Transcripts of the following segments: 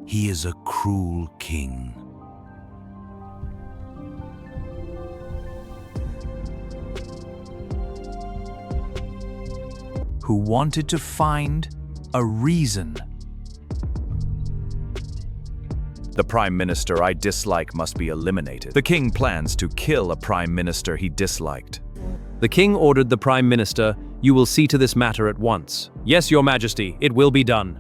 He is a cruel king. Who wanted to find a reason. The prime minister I dislike must be eliminated. The king plans to kill a prime minister he disliked. The king ordered the prime minister, "You will see to this matter at once." "Yes, your majesty, it will be done."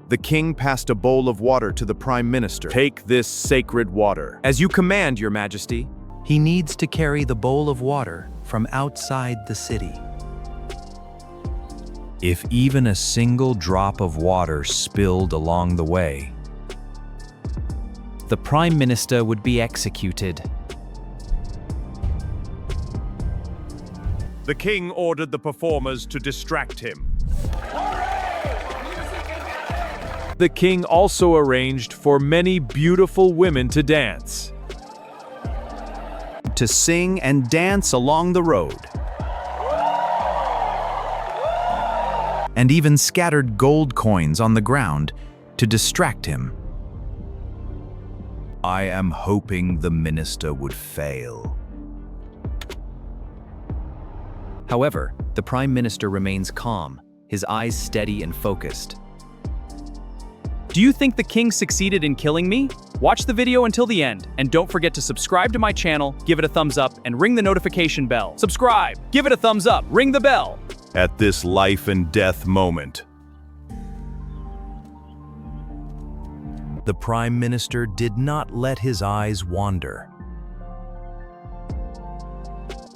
The king passed a bowl of water to the prime minister. "Take this sacred water." "As you command, your majesty." He needs to carry the bowl of water from outside the city. If even a single drop of water spilled along the way, the prime minister would be executed. The king ordered the performers to distract him. The king also arranged for many beautiful women to dance. To sing and dance along the road. And even scattered gold coins on the ground to distract him. I am hoping the minister would fail. However, the prime minister remains calm, his eyes steady and focused. Do you think the king succeeded in killing me? Watch the video until the end, and don't forget to subscribe to my channel, give it a thumbs up, and ring the notification bell. Subscribe, give it a thumbs up, ring the bell. At this life and death moment, the prime minister did not let his eyes wander.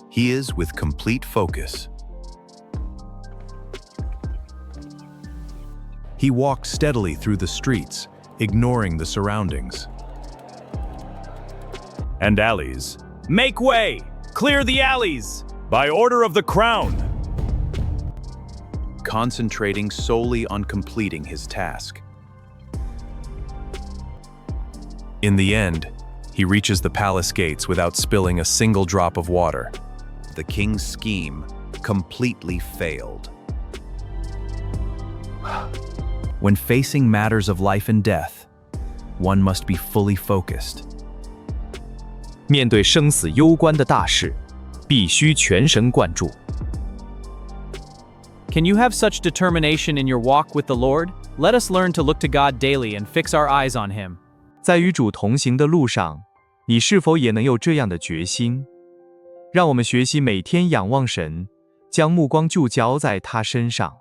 He is with complete focus. He walks steadily through the streets, ignoring the surroundings. and alleys. Make way! Clear the alleys! By order of the crown. Concentrating solely on completing his task. In the end, he reaches the palace gates without spilling a single drop of water. The king's scheme completely failed. When facing matters of life and death, one must be fully focused. 面对生死攸关的大事，必须全神贯注。Can you have such determination in your walk with the Lord? Let us learn to look to God daily and fix our eyes on Him. 在与主同行的路上，你是否也能有这样的决心？让我们学习每天仰望神，将目光聚焦在他身上。